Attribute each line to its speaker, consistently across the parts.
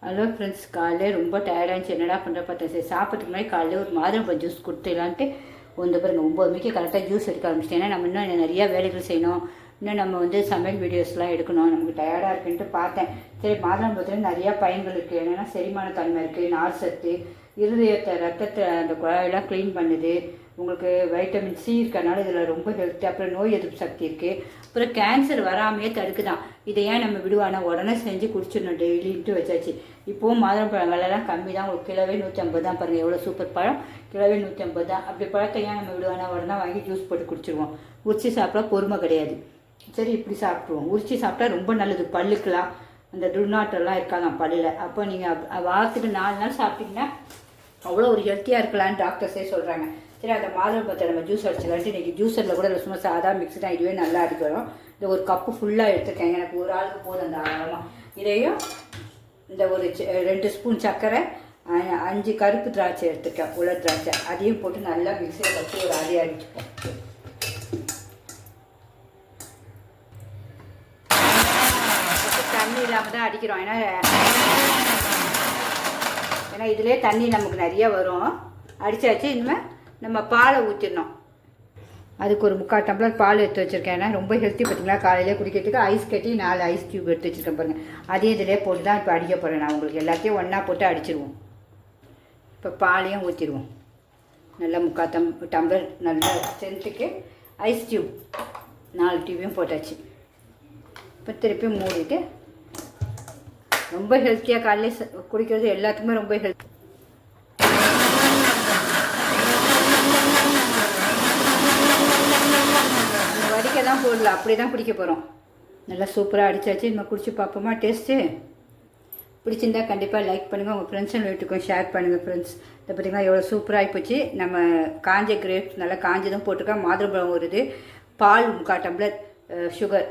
Speaker 1: Hello friends, காலையில் ரொம்ப டயர்டாகிடுச்சு. என்னடா பண்ணுற பார்த்தேன். சரி, சாப்பிட்றதுக்கு முன்னாடி காலையில் ஒரு மாதுளம்பழம் ஜூஸ் கொடுத்துலான்ட்டு வந்து பாருங்கள் 9 மணிக்கு கரெக்டாக ஜூஸ் எடுக்க ஆரம்பிச்சிட்டேன். ஏன்னா நம்ம இன்னும் நிறையா வேலைகள் செய்யணும், இன்னும் நம்ம சமையல் வீடியோஸ்லாம் எடுக்கணும். நமக்கு டயர்டாக இருக்குன்ட்டு பார்த்தேன். சரி, மாதுளம்பழத்தில் நிறையா பயன்கள் இருக்குது. என்னென்னா செரிமான தன்மை இருக்குது, நார் சத்து, இருதயத்தை ரத்தத்தை அந்த குழாயெல்லாம் க்ளீன் பண்ணுது. உங்களுக்கு வைட்டமின் சி இருக்கிறனால இதில் ரொம்ப ஹெல்த்தி. அப்புறம் நோய் எதிர்ப்பு சக்தி இருக்குது. அப்புறம் கேன்சர் வராமையே தடுக்குதான். இதை ஏன் நம்ம விடுவானா, உடனே செஞ்சு குடிச்சிடணும் டெய்லின்ட்டு வச்சாச்சு. இப்போவும் மாதுளம்பழம் விலைலாம் கம்மி தான். ஒரு கிலோவே 150 தான். பாருங்கள் எவ்வளோ சூப்பர் பழம், கிலோவே 150 தான். அப்படி பழத்தை ஏன் நம்ம விடுவானா, உடனே வாங்கி ஜூஸ் போட்டு குடிச்சிடுவோம். உரிச்சி சாப்பிட்டா பொறுமை கிடையாது. சரி, இப்படி சாப்பிட்ருவோம். உரிச்சி சாப்பிட்டா ரொம்ப நல்லது. பல்லுக்கெலாம் அந்த துர்நாற்றெல்லாம் இருக்காங்க பல்லில். அப்போ நீங்கள் வாரத்துக்கு 4 நாள் சாப்பிட்டீங்கன்னா அவ்வளோ ஒரு ஹெல்த்தியாக இருக்கலான்னு டாக்டர்ஸே சொல்கிறாங்க. சரி, அந்த மாதுளம்பழத்தை நம்ம ஜூஸ் அடிச்சுக்கலான்ட்டு இன்றைக்கி ஜூஸரில் கூட சும்மா சாதா மிக்ஸி தான், இதுவே நல்லா அடிக்கிறோம். இந்த ஒரு கப்பு ஃபுல்லாக எடுத்துருக்கேன். எனக்கு ஒரு ஆளுக்கு போதும் அந்த ஆழமாக. இதையும் இந்த ஒரு 2 ஸ்பூன் சர்க்கரை, 5 கருப்பு திராட்சை எடுத்துருக்கேன், உலர் திராட்சை, அதையும் போட்டு நல்லா மிக்ஸியில் வச்சு ஒரு அடி அடிச்சுப்போம். தண்ணி இல்லாமல் தான் அடிக்கிறோம். ஏன்னா இதிலே தண்ணி நமக்கு நிறைய வரும். அடித்தாச்சு. இனிமேல் நம்ம பாலை ஊற்றிடணும். அதுக்கு ஒரு 3/4 டம்ளர் பால் எடுத்து வச்சுருக்கேன். ஏன்னா ரொம்ப ஹெல்த்தி பார்த்திங்களா. காலையில் குடிக்கிறதுக்கு ஐஸ் கட்டி 4 ஐஸ் க்யூப் எடுத்து வச்சுருக்கேன் பாருங்கள். அதையும் இதிலே போட்டு தான் இப்போ அடிக்க போகிறேன். நான் உங்களுக்கு எல்லாத்தையும் ஒன்றா போட்டு அடிச்சிடுவோம். இப்போ பாலையும் ஊற்றிடுவோம். நல்லா 3/4 டம்ளர் நல்லா ஸ்ட்ரென்த்துக்கு ஐஸ் க்யூப் 4 டியூபையும் போட்டாச்சு. இப்போ திருப்பி மூடிட்டு ரொம்ப ஹெல்த்தியாக காலையில் குடிக்கிறது எல்லாத்துக்குமே ரொம்ப ஹெல்த்தி. வடிக்க தான் போடல, அப்படி தான் குடிக்க போகிறோம். நல்லா சூப்பராக அடித்தாச்சு. நம்ம குடிச்சு பார்ப்போமா டேஸ்ட்டு. பிடிச்சிருந்தா கண்டிப்பாக லைக் பண்ணுங்கள், உங்கள் ஃப்ரெண்ட்ஸ் அண்ட் வீட்டுக்கும் ஷேர் பண்ணுங்கள். ஃப்ரெண்ட்ஸ், இதை பார்த்திங்கன்னா எவ்வளோ சூப்பராக போச்சு. நம்ம காஞ்ச கிரேப்ஸ் நல்லா காஞ்சதும் போட்டிருக்கேன். மாதுளம்பழம் வருது, பால் 3/4 டம்ளர், சுகர்,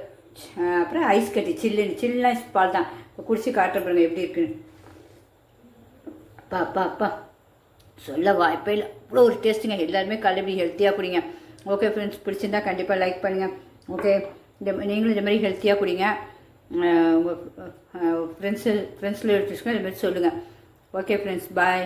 Speaker 1: அப்புறம் ஐஸ் கட்டி, சில்லுன்னு பால் தான். இப்போ குடிச்சு காட்டுறப்பங்க எப்படி இருக்குன்னு. அப்பா சொல்ல வாய்ப்பே இல்லை, அவ்வளோ ஒரு டேஸ்ட்டுங்க. எல்லாருமே காலையில் ஹெல்த்தியாக குடிங்க. ஓகே ஃப்ரெண்ட்ஸ், பிடிச்சிருந்தா கண்டிப்பாக லைக் பண்ணுங்கள். ஓகே, நீங்களும் இந்த மாதிரி ஹெல்த்தியாக குடிங்க. உங்கள் ஃப்ரெண்ட்ஸில் ரிலேட்டிவ்ஸ்க்கு இது மாதிரி சொல்லுங்கள். ஓகே ஃப்ரெண்ட்ஸ், பாய்.